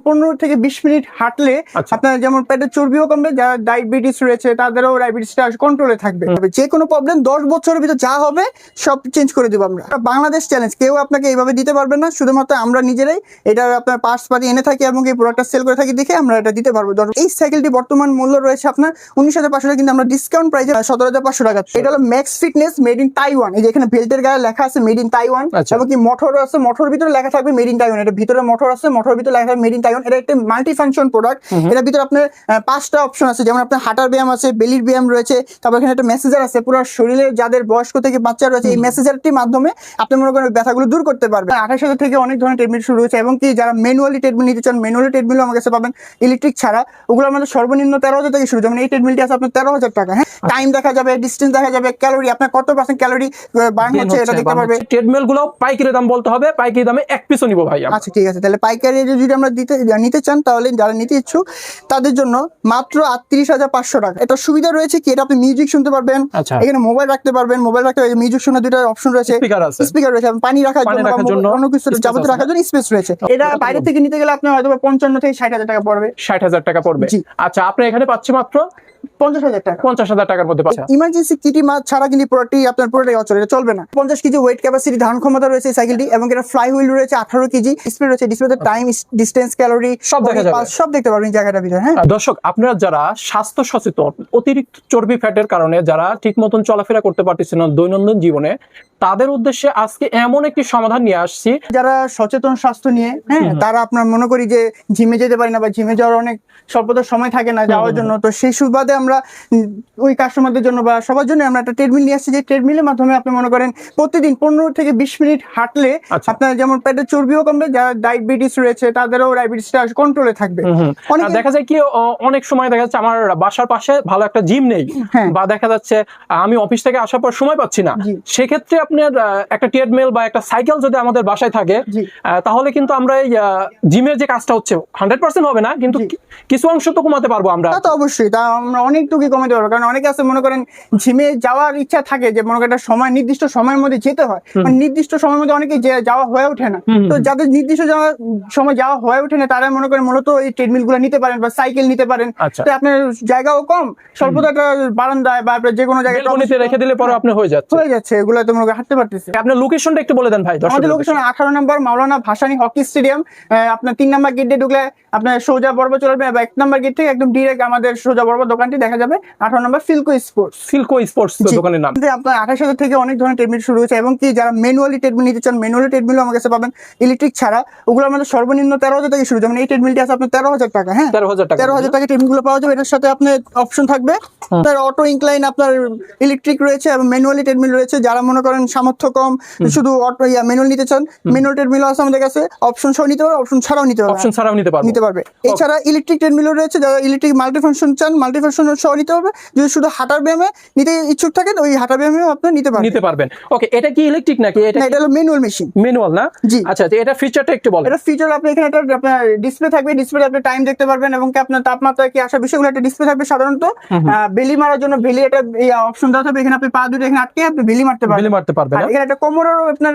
15 থেকে 20 মিনিট হাঁটলে আপনার যেমন পেটের চর্বিও কমবে, যারা ডায়াবেটিস রয়েছে তাদেরও ডায়াবেটিসটা কন্ট্রোলে থাকবে। যে কোনো প্রবলেম 10 বছরের ভিতরে যা হবে সব চেঞ্জ করে দেবো আমরা। বাংলাদেশ চ্যালেঞ্জ, কেউ আপনাকে এইভাবে দিতে পারবে না, শুধুমাত্র আমরা নিজেরাই এটা আপনার পার্টস পাতি এনে থাকি এবং এই প্রোডাক্টটা সেল করে থাকি দেখে আমরা এটা দিতে পারবো। এই সাইকেলটি বর্তমান মূল্য রয়েছে আপনার 19,500 টাকা, কিন্তু আমরা ডিসকাউন্ট প্রাইসে 17,500 টাকা। এটা হলো max fitness made in Taiwan. এই যে এখানে বেল্টের গায়ে লেখা আছে মেড ইন তাইওয়ান, এবং কি মোটর আছে, মোটর ভিতরে লেখা থাকবে মেড ইন তাইওয়ান। এটা ভিতরে মোটর আছে, মোটর ভিতরে লেখা থাকবে মেড ইন তাইওয়ান। এটা একটা মাল্টি ফাংশন প্রোডাক্ট। এটার ভিতরে আপনার 5টা অপশন আছে, যেমন আপনার হাঁটার ব্যায়াম আছে, বেলির ব্যায়াম রয়েছে, তারপর এখানে একটা মেসেজার আছে পুরো শরীরের, যাদের বয়স্ক থেকে বাচ্চা রয়েছে এই মেসেজারটির মাধ্যমে আপনি মনে করেন ব্যথাগুলো দূর করতে পারবেন। 28,000 থেকে অনেক ধরনের ট্রেডমিল শুরু হয়েছে, এবং কি যারা ম্যানুয়ালি ট্রেডমিল নিতে চান ম্যানুয়ালি ট্রেডমিলও আমার কাছে পাবেন ইলেকট্রিক ছাড়া। ওগুলো আমাদের সর্বনিম্ন 13,000 থেকে শুরু। যেমন এই ট্রেডমিলটি আছে আপনার 13,000 টাকা। হ্যাঁ, টাইম দেখা যাবে, ডিস্টেন্স দেখা যাবে, ক্যালোরি আপনার কত % ক্যালোরি বার্ন হচ্ছে এটা দেখতে পারবে। ট্রেডমিল গুলো পাইকারি দাম বলতে হবে, পাইকারি দামে এক পিসও নিব ভাই। আচ্ছা ঠিক আছে, তাহলে পাইকারি যদি আমরা নিতে চান, তাহলে যারা নিতে ইচ্ছুক তাদের জন্য মাত্র 38,500 টাকা। এটা সুবিধা রয়েছে কি, এটা আপনি মিউজিক শুনতে পারবেন, এখানে মোবাইল রাখতে পারবেন, মোবাইল রাখতে মিউজিক শোনার দুটো অপশন রয়েছে, স্পিকার রয়েছে, পানি রাখার জন্য, অন্য কিছু যাবতীয় রাখার জন্য স্পেস রয়েছে। এটা বাইরে থেকে নিতে গেলে আপনার হয়তো 55 থেকে 60,000 টাকা পড়বে। 60,000 টাকা পড়বে। আচ্ছা, আপনি এখানে পাচ্ছেন মাত্র 50,000 টাকা। 50,000 টাকার মধ্যে পাচ্ছেন। ইমার্জেন্সি কিটি মাছ ছাড়া কিন্তু প্রোডাক্টটি আপনার পুরোটাই অচল, এটা চলবে না। 50 কেজি ওয়েট ক্যাপাসিটি ধারণ ক্ষমতা রয়েছে এই সাইকেলটি, এবং এটা ফ্লাই হুইল রয়েছে 18 কেজি, ডিসপ্লে রয়েছে, ডিসপ্লেতে টাইম, ডিসটেন্স, ক্যালোরি সব দেখা যাবে, সব দেখতে পারবেন জায়গাটার ভিতরে। হ্যাঁ দর্শক, আপনারা যারা স্বাস্থ্য সচেতন, অতিরিক্ত চর্বি ফ্যাটের কারণে যারা ঠিক মতন চলাফেরা করতে পারতেছেন না দৈনন্দিন জীবনে, তাদের উদ্দেশ্যে আজকে এমন একটি সমাধান নিয়ে আসছি। যারা সচেতন স্বাস্থ্য নিয়ে, হ্যাঁ, তারা আপনার মনে করি যে জিমে যেতে পারি না, বা জিমে যাওয়ার অনেক স্বল্পতা সময় থাকে না যাওয়ার জন্য, তো সেই সুবাদে আমরা ওই কাস্টমারদের জন্য বা সবার জন্য আমরা একটা ট্রেডমিল নিয়ে আসছি, যে ট্রেডমিলের মাধ্যমে আপনি মনে করেন প্রতিদিন 15 থেকে 20 মিনিট হাঁটলে আপনার যেমন পেটের চর্বিও কমবে, যারা ডায়াবেটিস রয়েছে তাদেরও ডায়াবেটিসটা কন্ট্রোলে থাকবে। দেখা যায় কি, অনেক সময় দেখা যাচ্ছে আমার বাসার পাশে ভালো একটা জিম নেই, বা দেখা যাচ্ছে আমি অফিস থেকে আসার পর সময় পাচ্ছি না, সেক্ষেত্রে আপনার একটা ট্রেডমিল বা একটা সাইকেল যদি আমাদের বাসায় থাকে, তাহলে কিন্তু আমরা এই জিমের যে কাজটা হচ্ছে 100% হবে না, কিন্তু কিছু অংশ তো কমাতে পারবো আমরা। তা তো অবশ্যই, তা আমরা অনেকটুকু কমাতে পারবো, কারণ অনেকে আছে মনে করেন জিমে যাওয়ার ইচ্ছা থাকে, যে মনে করেন একটা সময়, নির্দিষ্ট সময়ের মধ্যে যেতে হয়, নির্দিষ্ট সময়ের মধ্যে অনেকে যাওয়া হয়ে ওঠে না। তো যাদের নির্দিষ্ট সময় যাওয়া হয়ে ওঠে না, তারা মনে করেন মূলত এই ট্রেডমিল গুলো নিতে পারেন বা সাইকেল নিতে পারেন। তো আপনার জায়গাও কম, স্বল্পতা একটা বারান্দায় বা আপনার যে কোনো জায়গায় রেখে দিলে পরে আপনি হয়ে যাচ্ছে, এগুলো তো মনে করেন হাঁটতে পারতেছে। আপনার লোকেশনটা একটু বলে দেন ভাই। আমাদের লোকেশন 18 নম্বর মাওলানা ভাসানী হকি স্টেডিয়াম। আপনার 3 নম্বর গেট দিয়ে ঢুকলে আপনার সোজা বর্ব চলে আসবে, 1 নম্বর গেট থেকে একদম ডিরেক্ট আমাদের সোজা বর্ব দোকানটি দেখা যাবে। 18 নম্বর ফিলকো স্পোর্টস দোকানের নাম। আপনার 28,000 থেকে অনেক ধরনের ট্রেডমিল শুরু হয়েছে, এবং কি যারা ম্যানুয়ালি ট্রেডমিল নিতে চান ম্যানুয়ালি ট্রেডমিলও আমার কাছে পাবেন ইলেকট্রিক ছাড়া। ওগুলো আমাদের সর্বনিম্ন 13,000 থেকে শুরু। যেমন এই ট্রেডমিলটি আছে আপনার 13,000 টাকা। হ্যাঁ, 13,000 টাকা ট্রেডমিল গুলো পাওয়া যাবে। এটার সাথে আপনার অপশন থাকবে, তার অটো ইনক্লাইন, আপনার ইলেকট্রিক রয়েছে এবং ম্যানুয়ালি ট্রেডমিল রয়েছে। যারা মনে করেন সামর্থ্য কম, শুধু অটো ম্যানুয়াল নিতে চান, ম্যানুয়াল ট্রেডমিল আছে আমাদের কাছে, অপশন সহ নিতে পারবে, অপশন ছাড়াও নিতে পারবে। এছাড়া ইলেকট্রিক ট্রেডমিলও রয়েছে, যারা ইলেকট্রিক মাল্টিফাংশন চান মাল্টিফাংশন সহ নিতে পারবে। যদি শুধু হাঁটার ব্যায়ামে নিতে ইচ্ছুক থাকেন, ওই হাঁটার ব্যায়ামে আপনি নিতে পারবেন। ওকে, এটা কি ইলেকট্রিক নাকি? এটা হলো ম্যানুয়াল মেশিন। ম্যানুয়াল না? জি। আচ্ছা, এটা ফিচারটা একটু বলেন। এটা ফিচার আপনি এখানে একটা আপনার ডিসপ্লে থাকবে, ডিসপ্লেতে আপনি টাইম দেখতে পারবেন, এবং কি আপনার তাপমাত্রা কি আসা বিষয়গুলো একটা ডিসপ্লে থাকবে। সাধারণত বেলি মারার জন্য বেলি এটা অপশন দেওয়া থাকবে, এখানে আপনি পা দুটো এখানে আটকে আপনি বেলি মারতে পারবেন। এখানে একটা কোমরের আপনার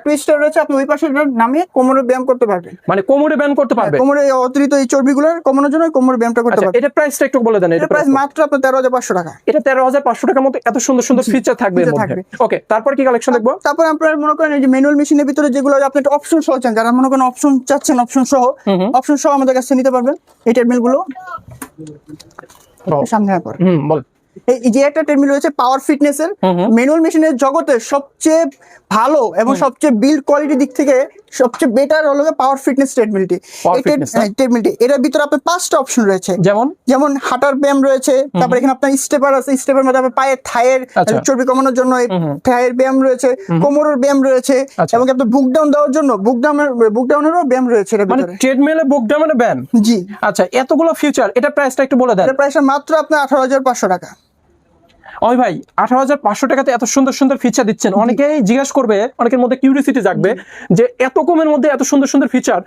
টুইস্টার রয়েছে, আপনি ওই পাশে নামিয়ে কোমরে ব্যায়াম করতে পারবেন। মানে কোমরে ব্যায়াম করতে পারবেন, কোমরে অতিরিক্ত এই চর্বিগুলো কমানোর জন্য কোমরে ব্যায়ামটা করতে পারবেন। এটা প্রাইসটা একটু বলে দেন। এটা প্রাইস মাত্র আপনার 13,500 টাকা। এটা 13,500 টাকার মধ্যে এত সুন্দর সুন্দর ফিচার থাকবে। ওকে, তারপর কি কালেকশন দেখবো? তারপর আপনারা মনে করেন এই যে ম্যানুয়াল মেশিনের ভিতরে যেগুলো আপনি অপশন সহ চান, যারা মনে করেন অপশন চাচ্ছেন, অপশন সহ আমাদের কাছে নিতে পারবেন এই ট্রেডমিল গুলো। সামনে বল। এই যে একটা ট্রেডমিল রয়েছে পাওয়ার ফিটনেসের, ম্যানুয়াল মেশিনের জগতে সবচেয়ে ভালো এবং সবচেয়ে বিল্ড কোয়ালিটির দিক থেকে সবচেয়ে বেটার হলো পাওয়ার ফিটনেস ট্রেডমিলটি। এটার ভিতরে আপনার 5টা অপশন রয়েছে, যেমন হাঁটার ব্যায়াম রয়েছে, তারপর এখানে আপনার স্টেপার আছে, স্টেপের মধ্যে আপনার পায়ের থায়ের চর্বি কমানোর জন্য থায়ের ব্যায়াম রয়েছে, কোমরের ব্যায়াম রয়েছে, এবং আপনার বুক ডাউন দেওয়ার জন্য বুক ডাউনেরও ব্যায়াম রয়েছে। মানে ট্রেডমিলে বুক ডাউনের ব্যায়াম। জি। আচ্ছা, এতগুলো ফিচার, এটা প্রাইসটা একটু বলে দেন। এটা প্রাইসটা মাত্র আপনার 18,500 টাকা। ওই ভাই, 18,500 টাকাতে এত সুন্দর সুন্দর ফিচার দিচ্ছেন। অনেকেই জিজ্ঞাসা করবে, অনেকের মধ্যে কিউরিওসিটি জাগবে যে এত কমের মধ্যে এত সুন্দর সুন্দর ফিচার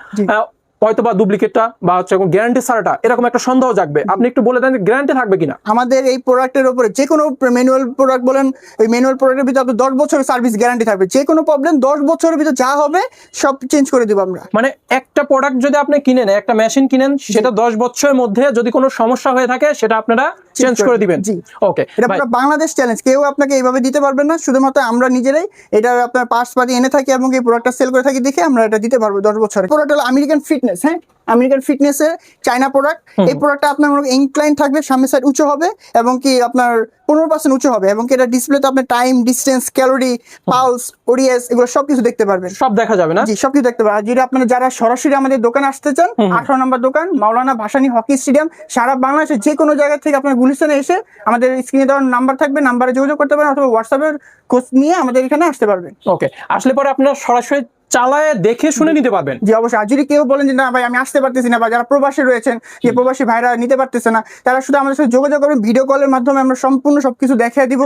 হয়তো বা ডুপ্লিকেটটা বা হচ্ছে গ্যারান্টি ছাড়াটা এরকম একটা সন্দেহ জাগবে, আপনি একটু বলে দেন গ্যারান্টি থাকবে কিনা? আমাদের এই প্রোডাক্টের উপরে যে কোনো ম্যানুয়াল প্রোডাক্ট বলেন, ওই ম্যানুয়াল প্রোডাক্টের ভিতরে আপনার 10 বছরের সার্ভিস গ্যারান্টি থাকবে। যে কোনো প্রবলেম 10 বছরের ভিতরে যা হবে সব চেঞ্জ করে দিব আমরা। মানে একটা প্রোডাক্ট যদি আপনি কিনেন, একটা মেশিন কিনেন, সেটা 10 বছরের মধ্যে যদি কোনো সমস্যা হয়ে থাকে সেটা আপনারা চেঞ্জ করে দিবেন। জি ওকে, এটা পুরো বাংলাদেশ চ্যালেঞ্জ, কেউ আপনাকে এইভাবে দিতে পারবে না, শুধুমাত্র আমরা নিজেরাই এটা আপনার পার্টস পাতি এনে থাকি এবং এই প্রোডাক্টটা সেল করে থাকি দেখে আমরা এটা দিতে পারবো 10 বছরে। প্রোডাক্ট হলো আমেরিকান ফিটনেস, হ্যাঁ আমেরিকান ফিটনেসের চায়না প্রোডাক্ট। এই প্রোডাক্টটা আপনার ইনক্লাইন থাকবে, সামনের সাইড উঁচু হবে এবং কি আপনার 15% উঁচু হবে এবং কি এটা ডিসপ্লেতে আপনি time, distance, calorie, pulse, ODS এগুলো সবকিছু দেখতে পারবেন, সব দেখা যাবে না? জি সবকিছু দেখতে পারবেন। আর যদি আপনারা যারা সরাসরি আমাদের দোকানে আসতে চান, 18 নম্বর দোকান, মাওলানা ভাসানী হকি স্টেডিয়াম, সারা বাংলাদেশের যে কোনো জায়গা থেকে আপনার গুলিস্তানে এসে আমাদের স্ক্রিনে দেওয়ার নাম্বার থাকবে, নাম্বারে যোগাযোগ করতে পারেন অথবা হোয়াটসঅ্যাপের কোড নিয়ে আমাদের এখানে আসতে পারবেন। ওকে, আসলে পরে আপনারা সরাসরি চালায় দেখে শুনে নিতে পারবেন। জি অবশ্যই। আর যদি কেউ বলেন যে না ভাই আমি আসতে পারতেছি না, বা যারা প্রবাসী রয়েছেন, যে প্রবাসী ভাইরা নিতে পারতেছে না, তারা শুধু আমাদের সাথে যোগাযোগ করবেন, ভিডিও কলের মাধ্যমে আমরা সম্পূর্ণ সবকিছু দেখিয়ে দিব,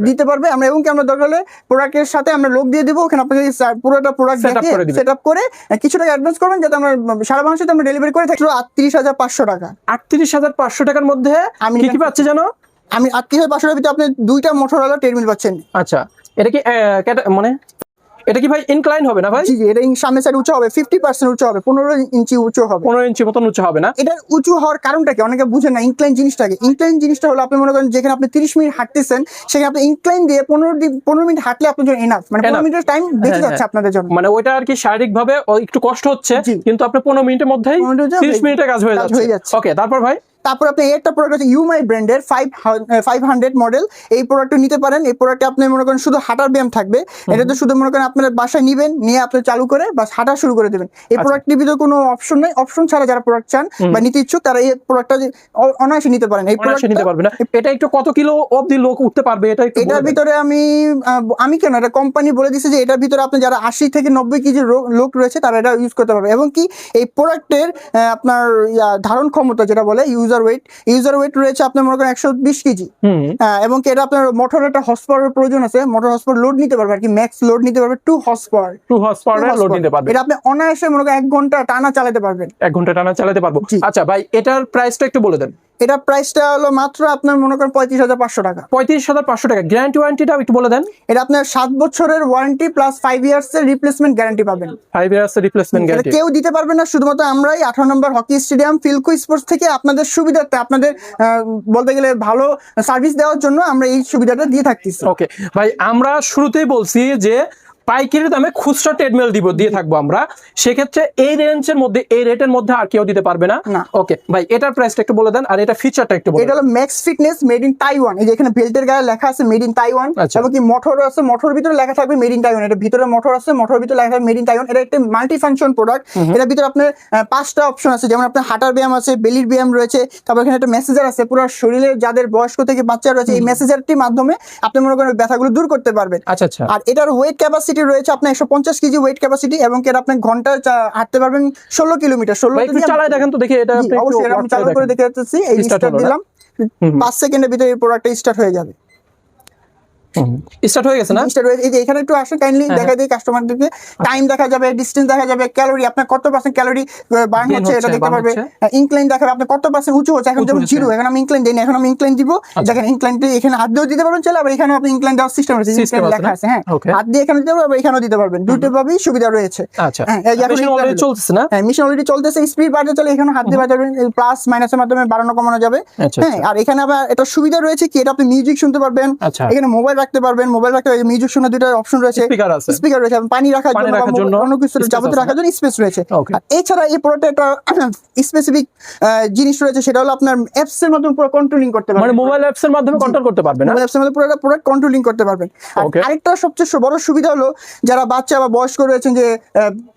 দিতে পারবে আমরা, এবং কি আমরা দরকার হলে প্রোডাক্টের সাথে আমরা লোক দিয়ে দিব, ওখানে আপনাদের পুরোটা প্রোডাক্ট সেট আপ করে কিছু টাকা অ্যাডভান্স করবেন, যাতে আমরা সারা বাংলাদেশে আমরা ডেলিভারি করে থাকি। 38,500 টাকা। 38,500 টাকার মধ্যে আমি কি পাচ্ছি জানো? আমি 38,500 টাকার ভিতরে আপনি 2টা মোটরোলা ট্রেডমিল পাচ্ছেন। আচ্ছা, এটা কি মানে এটা কি ভাই ইনক্লাইন হবে না ভাই? জি জি, এটা সামনের সাইড উঁচু হবে, 50% উঁচু হবে, 15 ইঞ্চি উঁচু হবে। 15 ইঞ্চি মতন উঁচু হবে না? এটা উঁচু হওয়ার কারণটা কি অনেকে বুঝেন না ইনক্লাইন জিনিসটাকে। ইনক্লাইন জিনিসটা হলো আপনি মনে করেন যেখানে আপনি 30 মিনিট হাঁটতেছেন, সেখানে আপনি ইনক্লাইন দিয়ে 15 মিনিট হাঁটলে আপনার জন্য এনাফ, মানে 15 মিনিটের টাইম বেঁচে যাচ্ছে আপনাদের জন্য। মানে ওইটা আর কি শারীরিক ভাবে একটু কষ্ট হচ্ছে, কিন্তু আপনি 15 মিনিটের মধ্যেই 30 মিনিটের কাজ হয়ে যাচ্ছে। ওকে, তারপর ভাই? তারপর আপনি একটা প্রোডাক্ট আছে ইউমাই ব্র্যান্ডের 500 মডেল, এই প্রোডাক্টটা নিতে পারেন। এই প্রোডাক্টে আপনি মনে করেন শুধু হাঁটার ব্যায়াম থাকবে, এটা তো শুধু মনে করেন আপনার বাসায় নিবেন, নিয়ে আপনি চালু করে বাস হাঁটা শুরু করে দেবেন। এই প্রোডাক্টের ভিতরে কোনো অপশন নাই, অপশন ছাড়া যারা প্রোডাক্ট চান বা নিতে ইচ্ছুক তারা এই প্রোডাক্টটা অনায়াসে নিতে পারেন। এই প্রোডাক্টটা নিতে পারবে না। এটা একটু কত কিলো অবধি লোক উঠতে পারবে এটা একটু? এটার ভিতরে আমি কেন, এটা কোম্পানি বলে দিয়েছে যে এটার ভিতরে আপনি যারা 80 থেকে 90 কেজি লোক রয়েছে তারা এটা ইউজ করতে পারবে, এবং কি এই প্রোডাক্টের আপনার ধারণ ক্ষমতা যেটা বলে ইউজার ওয়েট রয়েছে আপনার মনে করেন 120 কেজি, এবং কি এটা আপনার মোটর একটা হর্স পাওয়ারের প্রয়োজন আছে, মোটর হর্স পাওয়ার লোড নিতে পারবে আর কি, ম্যাক্স লোড নিতে পারবে 2 হর্স পাওয়ার লোড নিতে পারবে। এটা আপনি অনায়াসে মনে করেন 1 ঘন্টা টানা চালাতে পারবেন। 1 ঘন্টা টানা চালাতে পারবো। আচ্ছা ভাই, এটার প্রাইসটা একটু বলে দেন। এটা প্রাইসটা হলো মাত্র আপনার মনে করেন 35,500 টাকা। 35,500 টাকা। গ্যারান্টি ওয়ারেন্টিটা একটু বলে দেন। এটা আপনার 7 বছরের ওয়ারেন্টি প্লাস 5 ইয়ার্স এর রিপ্লেসমেন্ট গ্যারান্টি পাবেন। 5 ইয়ার্স এর রিপ্লেসমেন্ট গ্যারান্টি কেউ দিতে পারবে না, শুধুমাত্র আমরাই 18 নম্বর হকি স্টেডিয়াম ফিলকো স্পোর্টস থেকে আপনাদের সুবিধার্থে, আপনাদের বলতে গেলে ভালো সার্ভিস দেওয়ার জন্য আমরা এই সুবিধাটা দিয়ে থাকতেছি। ওকে ভাই, আমরা শুরুতেই বলছি যে পাইকারি দামে খুচরা ট্রেডমিল দিয়ে থাকবো আমরা, সেক্ষেত্রে এই রেঞ্জের মধ্যে, এই রেটের মধ্যে আর কেউ দিতে পারবে না। ওকে ভাই, এটার প্রাইসটা একটু বলে দেন, আর এটা ফিচারটা একটু বলে দেন। এটা হলো max fitness made in Taiwan. এই যে এখানে বেল্টের গায়ে লেখা আছে মেড ইন তাইওয়ান, এবং কি মোটর আছে, মোটর ভিতরে লেখা থাকবে মেড ইন তাইওয়ান। এটা ভিতরে মোটর আছে, মোটর ভিতরে লেখা থাকবে মেড ইন তাইওয়ান। এটা একটা মাল্টি ফাংশন প্রোডাক্ট। এটার ভিতরে আপনার 5টা অপশন আছে, যেমন আপনার হাঁটার ব্যায়াম আছে, বেলির ব্যায়াম রয়েছে, তারপর এখানে একটা মেসেজার আছে, পুরো শরীরে যাদের বয়স্ক থেকে বাচ্চা রয়েছে এই মেসেজারটির মাধ্যমে আপনি মনে করেন ব্যথাগুলো দূর করতে পারবেন। আচ্ছা আচ্ছা। আর এটার ওয়েট ক্যাপাসিটি রয়েছে আপনার 150 কেজি ওয়েট ক্যাপাসিটি, এবং এটা আপনি ঘন্টায় হাঁটতে পারবেন 16 কিলোমিটার। 16 একটু চালায় দেখেন তো দেখি। এটা আপনি অবশ্যই আমি চালু করে দেখে যাচ্ছি। এই স্টার্ট দিলাম, 5 সেকেন্ডের ভিতরে এই প্রোডাক্টটা স্টার্ট হয়ে যাবে। স্টার্ট হয়ে গেছে না? স্টার্ট হয়ে এই যে এখানে একটু আসেন কাইন্ডলি দেখা দিই কাস্টমারদেরকে। টাইম দেখা যাবে, ডিসটেন্স দেখা যাবে, ক্যালোরি আপনার কত % ক্যালোরি বার্ন হচ্ছে এটা দেখতে পারবে। ইনক্লাইন দেখাবে আপনি কত % উঁচু হচ্ছে। এখন যেমন 0, এখন আমি ইনক্লাইন দেই না, এখন আমি ইনক্লাইন দিব। দেখেন ইনক্লাইনটি এখানে হাত দিয়েও দিতে পারবেন চাইলে, আবার এখানে আপনি ইনক্লাইন দেওয়ার সিস্টেম আছে, ইনক্লাইন লেখা আছে। হ্যাঁ, হাত দিয়ে এখানে দিতে পারবেন, এখানেও দিতে পারবেন, দুটো ভাবেই সুবিধা রয়েছে। আচ্ছা, মেশিন অলরেডি চলতেছে না? হ্যাঁ, মেশিন অলরেডি চলতেছে। স্পিড বাড়াতে চলে এখানে হাত দিয়ে বাড়াবেন, প্লাস মাইনাসের মাধ্যমে বাড়ানো কমানো যাবে। হ্যাঁ, আর এখানে আবার এটা সুবিধা রয়েছে কি, এটা আপনি মিউজিক শুনতে পারবেন, এখানে মোবাইল রাখতে পারবেন, মোবাইল রাখতে মিউজিক শোনা দুটো অপশন রয়েছে, স্পিকার রয়েছে, পানি রাখার জন্য, অন্য কিছু যাবতীয় রাখার জন্য স্পেস রয়েছে। আর এছাড়া এই প্রোডাক্টে একটা স্পেসিফিক জিনিস রয়েছে, সেটা হলো আপনার অ্যাপস এর মাধ্যমে পুরো কন্ট্রোলিং করতে পারবেন। মানে মোবাইল অ্যাপস এর মাধ্যমে কন্ট্রোল করতে পারবেন, মোবাইল অ্যাপস এর মাধ্যমে পুরো প্রোডাক্ট কন্ট্রোলিং করতে পারবেন। আরেকটা সবচেয়ে বড় সুবিধা হলো যারা বাচ্চা বা বয়স্ক রয়েছেন, যে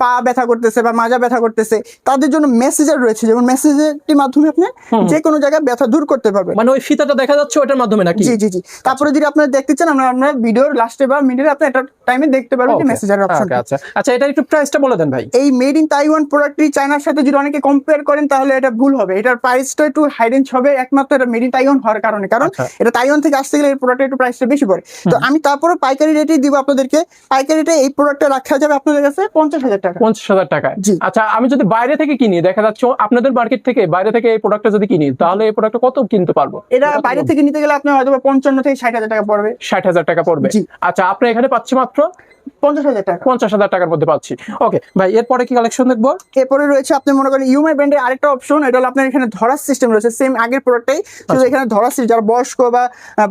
পা ব্যথা করতেছে বা মাজা ব্যথা করতেছে, তাদের জন্য মেসেজার রয়েছে, যেমন মেসেজের মাধ্যমে আপনি যে কোনো জায়গায় ব্যথা দূর করতে পারবেন। মানে ওই ফিতাটা দেখা যাচ্ছে ওটার মাধ্যমে নাকি? জি জি জি। তারপরে যদি আপনারা দেখতে চান, আমরা ভিডিওর লাস্টে বা মিডলে আপনি একটা টাইমে দেখতে পারবেন যে মেসেজের অপশন। আচ্ছা আচ্ছা, এটা একটু প্রাইসটা বলে দেন ভাই। এই মেড ইন তাইওয়ান প্রোডাক্টটি চায়নার সাথে যদি অনেকে কম্পেয়ার করেন তাহলে এটা ভুল হবে। এটার প্রাইসটা একটু হাই রেঞ্জ হবে একমাত্র এটা মেড ইন তাইওয়ান হওয়ার কারণে, কারণ এটা তাইওয়ান থেকে আসতে গেলে এই প্রোডাক্টের একটু প্রাইসটা বেশি পড়ে। তো আমি তারপরে পাইকারি রেটেই দিব আপনাদেরকে। পাইকারি রেটে এই প্রোডাক্টটা রাখা যাবে আপনাদের কাছে 50,000 টাকা। 50,000 টাকায়। জি। আচ্ছা, আমি যদি বাইরে থেকে কিনি, দেখা যাচ্ছে আপনাদের মার্কেট থেকে বাইরে থেকে এই প্রোডাক্টটা যদি কিনি, তাহলে এই প্রোডাক্টটা কত কিনতে পারবো? এটা বাইরে থেকে নিতে গেলে আপনার হয়তো 55 থেকে 60,000 টাকা পড়বে। 60,000 টাকা পড়বে। জি। আচ্ছা, আপনি এখানে পাচ্ছি মাত্র 50,000 টাকা। 50,000 টাকার মধ্যে পাচ্ছি। ওকে ভাই, এরপরে কি কালেকশন দেখবো? এরপরে রয়েছে আপনি মনে করেন ইউমাই ব্র্যান্ডের আরেকটা অপশন, এটা হলো আপনার এখানে ধরার সিস্টেম রয়েছে সেম আগের প্রোডাক্টেই, শুধু এখানে ধরার সিস্টেম, যারা বয়স্ক বা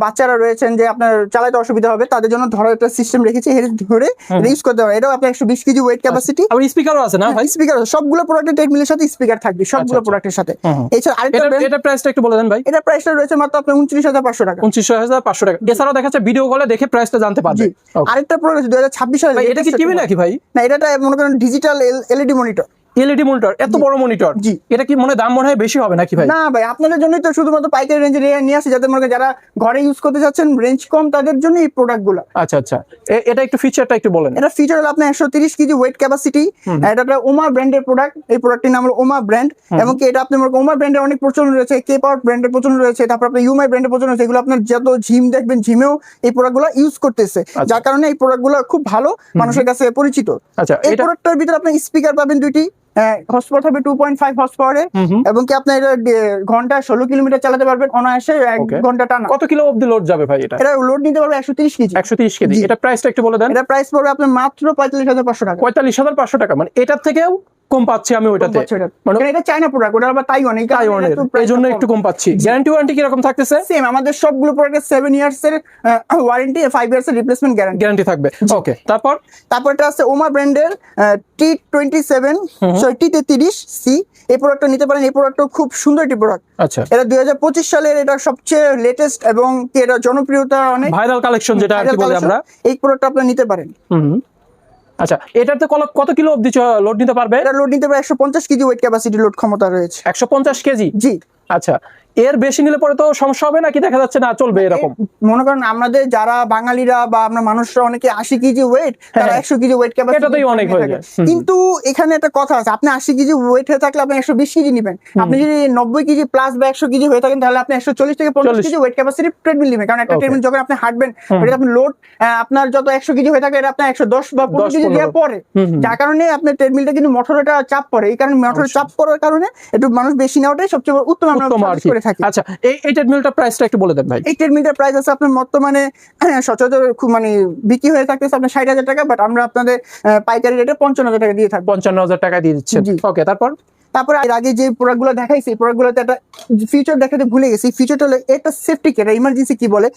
বাচ্চারা রয়েছেন যে আপনার চালাতে অসুবিধা হবে তাদের জন্য ধরার একটা সিস্টেম রেখেছি, এটা ধরে ইউজ করতে পারবেন। এটাও আপনার 120 কেজি ওয়েট ক্যাপাসিটি। আর স্পিকারও আছে না ভাই? স্পিকার সবগুলো প্রোডাক্টের ট্রেডমিলের সাথে স্পিকার থাকবে, সবগুলো প্রোডাক্টের সাথে। এছাড়া আরেকটা এটা প্রাইসটা একটু বলে দেন ভাই। এটা প্রাইসটা রয়েছে মাত্র আপনার 29,500 টাকা। 29,500 টাকা। এছাড়াও দেখা যাচ্ছে ভিডিও কলে দেখে প্রাইসটা জানতে পারবে। আরেকটা প্রোডাক্ট 2026 সালে, এটা কি টিভি নাকি ভাই? না, এটা মনে করেন digital LED monitor. LED monitor, এত বড় মনিটর? জি। এটা কি দাম মনে হয় বেশি হবে নাকি ভাই? না ভাই, আপনাদের জন্যই তো শুধুমাত্র পাইকারি রেঞ্জে নিয়ে আসি, যাতে মনে করেন যারা ঘরে ইউজ করতে চাচ্ছেন রেঞ্জ কম তাদের জন্য এই প্রোডাক্টগুলো। আচ্ছা আচ্ছা, এটা একটু ফিচারটা একটু বলেন। এটা ফিচার হলো আপনার 130 কেজি ওয়েট ক্যাপাসিটি। এটা একটা ওমা ব্র্যান্ডের প্রোডাক্ট। এই প্রোডাক্টটির নাম হলো ওমা ব্র্যান্ড, এবং কি এটা আপনার ওমা ব্র্যান্ডের অনেক প্রচলন রয়েছে, কে পাওয়ার ব্র্যান্ডের প্রচলন রয়েছে, তারপর আপনার ইউমাই ব্র্যান্ডের প্রচলন রয়েছে। এগুলো আপনার যত জিম দেখবেন জিমেও এই প্রোডাক্টগুলো ইউজ করতেছে, যার কারণে এই প্রোডাক্টগুলো খুব ভালো মানুষের কাছে পরিচিত। আচ্ছা, এই প্রোডাক্টটার ভিতরে আপনি স্পিকার পাবেন দুইটি, হর্সপাওয়ার হবে 2.5 হর্সপাওয়ারের, এবং কি আপনি এটা ঘন্টা 16 কিলোমিটার চালাতে পারবেন অনায়াসে, 1 ঘন্টা টানা। কত কিলো অবধি লোড যাবে ভাই এটা? এটা লোড নিতে পারবে 130 কেজি। 130 কেজি। এটা প্রাইসটা একটু বলে দেন। এটা প্রাইস পড়বে আপনার মাত্র 45,500 টাকা। 45,500 টাকা, মানে এটার থেকেও কম পাচ্ছি আমি ওইটাতে। মানে এটা চায়না প্রোডাক্ট, ওটা আবার তাইওয়ানের, এই জন্য একটু কম পাচ্ছি। গ্যারান্টি ওয়ারেন্টি কি রকম থাকতেছে? সেম, আমাদের সবগুলো প্রোডাক্টের 7 ইয়ার্স এর ওয়ারেন্টি, 5 ইয়ার্স এর রিপ্লেসমেন্ট গ্যারান্টি থাকবে। ওকে, তারপর এটা আছে ওমা ব্র্যান্ডের T27 সরি T33C। এই প্রোডাক্টটা নিতে পারেন। এই প্রোডাক্টটা খুব সুন্দর একটি প্রোডাক্ট। আচ্ছা, এটা 2025 সালের এটা সবচেয়ে লেটেস্ট এবং এটা জনপ্রিয়তা অনেক, ভাইরাল কালেকশন যেটা আর কি বলি আমরা। এই প্রোডাক্টটা আপনি নিতে পারেন। আচ্ছা, এটাতে কত কিলো অবধি লোড নিতে পারবে? এটা লোড নিতে পারে 150 কেজি ওয়েট ক্যাপাসিটি লোড ক্ষমতা রয়েছে। 150 কেজি? জি। আচ্ছা, এর বেশি নিলে পরে তো সমস্যা হবে নাকি? দেখা যাচ্ছে না চলবে এরকম? মনে করেন আমাদের যারা বাঙালিরা বা আমরা মানুষরা অনেকে 80 কেজি ওয়েট, তারা 100 কেজি ওয়েট ক্যাপাসিটি, এটাতেই অনেক হয়ে যায়। কিন্তু এখানে একটা কথা আছে, আপনি 80 কেজি ওয়েট হয়ে থাকলে আপনি 120 কেজি নেবেন। আপনি যদি 90 কেজি প্লাস বা 100 কেজি হয়ে থাকেন তাহলে আপনি 140 থেকে 50 কেজি ওয়েট ক্যাপাসিটি ট্রেডমিল নেবেন, কারণ একটা ট্রেডমিল যখন আপনি হাঁটবেন এটা আপনি লোড আপনার যত 100 কেজি হয়ে থাকে এটা আপনার 110 বা 15 কেজি দেওয়া পরে, যার কারণে আপনার ট্রেডমিলটা কিন্তু মোটরটা চাপ পড়ে। এই কারণে মোটরের চাপ পড়ার কারণে একটু মানুষ বেশি নেওয়াটাই সবচেয়ে উত্তম আমরা সাজেস্ট করে থাকি। আচ্ছা, এই ট্রেডমিলটার প্রাইসটা একটু বলে দেন ভাই। এই ট্রেডমিলটার প্রাইস আছে আপনার বর্তমানে সচরাচর খুব বিক্রি হয়ে থাকতেছে আপনার 60,000 টাকা, বাট আমরা আপনাদের পাইকারি রেটে 55,000 টাকা দিয়ে থাকবো। 55,000 টাকা দিয়ে দিচ্ছেন। ওকে, তারপরে এর আগে যে প্রোডাক্টগুলো দেখাইছি এই প্রোডাক্টগুলোতে একটা ফিচার দেখাতে ভুলে গেছি। ফিচারটা হলো এটা সেফটি কিট, ইমার্জেন্সি কি বলে,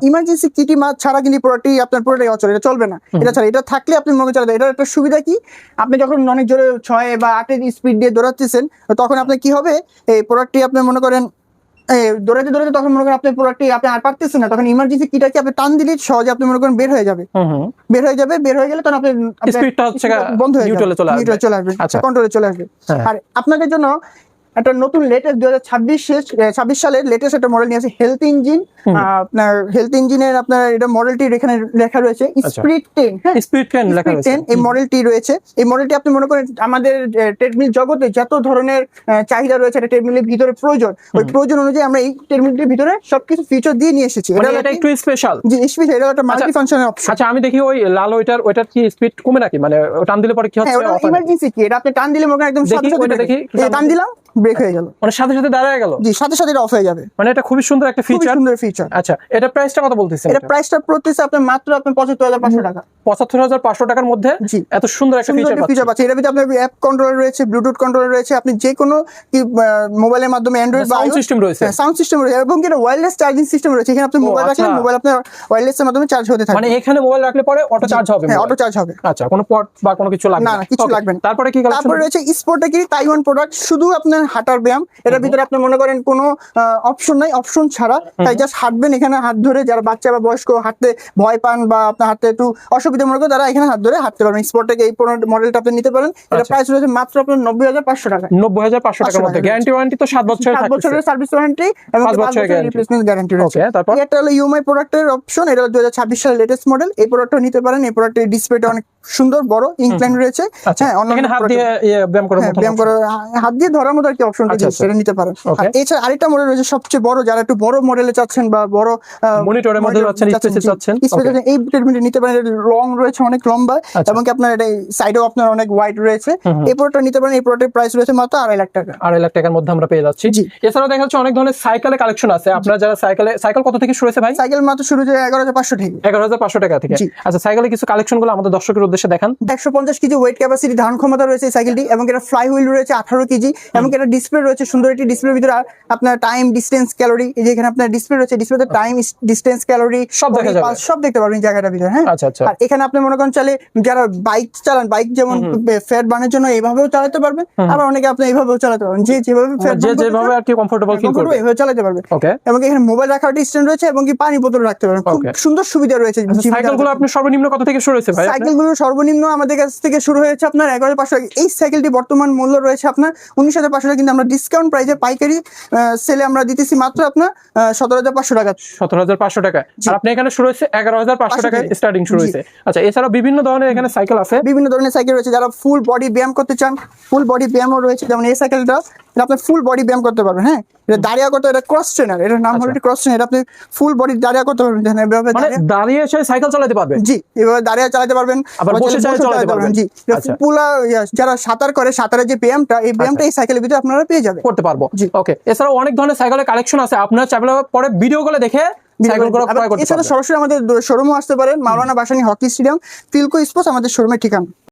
ইমার্জেন্সি কিটি ছাড়া কিন্তু প্রোডাক্টটি আপনার পুরোটাই অচল, এটা চলবে না। এটা ছাড়া এটা থাকলে আপনি মনে চালাতে, এটার একটা সুবিধা কি, আপনি যখন অনেক জোরে 6 বা 8 স্পিড দিয়ে দৌড়াচ্ছেন তখন আপনার কি হবে, এই প্রোডাক্টটি আপনি মনে করেন দৌড়াতে দৌড়াতে তখন মনে করেন আপনার প্রোডাক্টটি আপনি আর পারতেছেন না, তখন ইমার্জেন্সি কিটাকে আপনি টান দিলে সহজে আপনি মনে করেন বের হয়ে যাবে। বের হয়ে গেলে তখন আপনি স্পিডটা হচ্ছে বন্ধ হয়ে নিউট্রালে চলে আসবে, কন্ট্রোলে চলে আসবে। আর আপনাদের জন্য একটা নতুন লেটেস্ট 2026 সালের লেটেস্ট একটা মডেল নিয়ে আসে, হেলথ ইঞ্জিন। আপনার হেলথ ইঞ্জিনের আপনার এটা মডেলটি এখানে লেখা রয়েছে স্পিড 10। হ্যাঁ, স্পিড 10 লেখা রয়েছে, এই মডেলটি রয়েছে। এই মডেলটি আপনি মনে করেন আমাদের ট্রেডমিল জগতে যত ধরনের চাহিদা রয়েছে এটা ট্রেডমিলের ভিতরে প্রয়োজন, ওই প্রয়োজন অনুযায়ী আমরা এই ট্রেডমিলটির ভিতরে সবকিছু ফিচার দিয়ে নিয়ে এসেছি। এটা একটু স্পেশাল। জি, স্পেশাল, এটা একটা মাল্টি ফাংশনাল অপশন। আচ্ছা, আমি দেখি ওই লাল ওইটার কি স্পিড কমে নাকি, টান দিলে পরে কি হচ্ছে? ওটা ইমার্জেন্সি কি, এটা আপনি টান দিলে মনে করেন একদম সাথে সাথে দেখি টান দিলাম ব্রেক হয়ে গেল, সাথে সাথে দাঁড়ায় গেল। জি, সাথে সাথে অফ হয়ে যাবে। এটা খুবই সুন্দর একটা ফিচার। সুন্দর ফিচার। আচ্ছা, এটা প্রাইসটা কত বলতেছেন? এটা প্রাইসটা পড়তেছে আপনার মাত্র 75,500 টাকা। 75,500 টাকার মধ্যে এত সুন্দর একটা ফিচার পাচ্ছেন। এর ভিতরে আপনার অ্যাপ কন্ট্রোলার রয়েছে, ব্লুটুথ কন্ট্রোলার রয়েছে, আপনি যে কোনো মোবাইলের মাধ্যমে অ্যান্ড্রয়েড বা সাউন্ড সিস্টেম রয়েছে, এবং এটা ওয়্যারলেস চার্জিং সিস্টেম রয়েছে। এখানে আপনি মোবাইল রাখলে মোবাইল আপনার ওয়্যারলেস এর মাধ্যমে চার্জ হতে থাকবে। এখানে মোবাইল রাখলে পরে অটো চার্জ হবে? হ্যাঁ, অটো চার্জ হবে। আচ্ছা, কোনো পট বা কোনো কিছু লাগবে না, কিছু লাগবে না। তারপরে কি তারপরে রয়েছে স্পোর্টে কি তাইওয়ান প্রোডাক্ট, শুধু আপনার চান হাঁটার ব্যায়াম, এটার ভিতরে আপনি মনে করেন কোনো অপশন নাই, অপশন ছাড়া, তাই জাস্ট হাঁটবেন এখানে হাত ধরে, যারা বাচ্চা বা বয়স্ক হাঁটতে ভয় পান বা আপনার হাঁটতে একটু অসুবিধা মনে করেন, তারা এখানে হাত ধরে হাঁটতে পারবেন। স্পট থেকে এই মডেলটা আপনি নিতে পারেন। এটা প্রাইস রয়েছে মাত্র আপনার 90,500 টাকা। 90,500 টাকার মধ্যে। গ্যারান্টি ওয়ারেন্টি তো 7 বছরের 7 বছরের সার্ভিস ওয়ারেন্টি এবং 5 বছরের রিপ্লেসমেন্ট গ্যারান্টি রয়েছে। তারপর এটা হলো ইউএমআই প্রোডাক্টের অপশন, এটা 2026 সালের লেটেস্ট মডেল। এই প্রোডাক্টটা নিতে পারেন। এই প্রোডাক্টের ডিসপ্লেটা অনেক সুন্দর, বড় ইনক্লাইন রয়েছে। হ্যাঁ, এখানে হাত দিয়ে ব্যায়াম করার মতো, ব্যায়াম করার হাত দিয়ে ধরার মতো একটা অপশন রয়েছে, সেটা নিতে পারেন। আর এছাড়া আরেকটা মডেল রয়েছে সবচেয়ে বড়, যারা একটু বড় মডেলে চাচ্ছেন বা বড় মনিটরের মধ্যে চাচ্ছেন, স্পেসে চাচ্ছেন, এই ট্রিটমেন্ট নিতে পারেন। লং রয়েছে, অনেক লম্বা, এবং কি আপনার এটা সাইডেও আপনার অনেক ওয়াইড রয়েছে। এই প্রোডাক্টটা নিতে পারেন। এই প্রোডাক্টের প্রাইস রয়েছে মাত্র 2.5 লাখ টাকা। 2.5 লাখ টাকার মধ্যে আমরা পেয়ে যাচ্ছি। এছাড়াও দেখা যাচ্ছে অনেক ধরনের সাইকেলের কালেকশন আছে। আপনারা যারা সাইকেল কত থেকে শুরু হয়েছে ভাই? সাইকেল মাত্র শুরু হচ্ছে 11,500 থেকে। 11,500 টাকা থেকে। আচ্ছা, সাইকেলের কিছু কালেকশন গুলো আমাদের দর্শকের উদ্দেশ্যে দেখান। 150 কেজি ওয়েট ক্যাপাসিটি ধারণ ক্ষমতা রয়েছে এই সাইকেলটি, এবং এটা ফ্লাই হুইল রয়েছে 18 কেজি, এবং এটা ডিসপ্লে রয়েছে সুন্দর একটি ডিসপ্লের ভিতরে আপনার টাইম, ডিস্টেন্স, ক্যালোরি, এই যে এখানে আপনার ডিসপ্লে রয়েছে, ডিসপ্লেতে টাইম, ডিস্টেন্স, ক্যালোরি সব দেখা যাবে, সব দেখতে পারবেন এই জায়গাটার ভিতরে। হ্যাঁ, আচ্ছা আচ্ছা। আর এখানে আপনি মনে করেন চাইলে যারা বাইক চালান, বাইক যেমন ফ্যাট বার্নের জন্য এইভাবেও চালাতে পারবেন, আবার অনেকে আপনি এইভাবেও চালাতে পারবেন, যেভাবে আর কি কমফোর্টেবল ফিল করবে এইভাবে চালাতে পারবেন। ওকে। এবং এখানে মোবাইল রাখার একটা স্ট্যান্ড রয়েছে, এবং কি পানি বোতল রাখতে পারবেন। খুব সুন্দর সুবিধা রয়েছে। সাইকেলগুলো আপনি সর্বনিম্ন কত থেকে শুরু হয়েছে ভাই? সাইকেলগুলো সর্বনিম্ন আমাদের কাছ থেকে শুরু হয়েছে আপনার 11,500 টাকা। এই সাইকেলটি বর্তমান মূল্য রয়েছে আপনার 19,500 টাকা, কিন্তু আমরা ডিসকাউন্ট প্রাইসে পাইকারি সেলে আমরা দিতেছি মাত্র আপনার 17,500 টাকা। 17,500 টাকা। আর আপনি এখানে শুরু হয়েছে 11,500 টাকা স্টার্টিং শুরু হয়েছে। আচ্ছা, এছাড়া বিভিন্ন ধরনের এখানে সাইকেল আছে, বিভিন্ন ধরনের সাইকেল রয়েছে। যারা ফুল বডি ব্যায়াম করতে চান, ফুল বডি ব্যায়ামও রয়েছে। যেমন এই সাইকেলটা, এটা আপনি ফুল বডি ব্যায়াম করতে পারবেন। হ্যাঁ, এটা দাঁড়িয়ে করতে, এটা ক্রস ট্রেনার, এটার নাম হলো ক্রস ট্রেনার। এটা আপনি ফুল বডি দাঁড়িয়ে করতে পারবেন, মানে দাঁড়িয়ে এসে সাইকেল চালাতে পারবেন। জি, এভাবে দাঁড়িয়ে চালাতে পারবেন, আবার বসে চালাতে পারবেন। জি, পুলা যারা সাঁতার করে, সাঁতারের যে ব্যায়ামটা, এই ব্যায়ামটা এই সাইকেলের ভিতরে আপনারা পেয়ে যাবেন, করতে পারবো। ওকে। এছাড়াও অনেক ধরনের সাইকেলের কালেকশন আছে, আপনারা চাইলে পরে ভিডিও কলে দেখে সাইকেলগুলো ক্রয় করতে পারবেন। এছাড়া সরাসরি আমাদের শোরুমে আসতে পারেন। মাওলানা ভাসানী হকি স্টেডিয়াম, ফিলকো স্পোর্টস আমাদের শোরুমের ঠিকানা।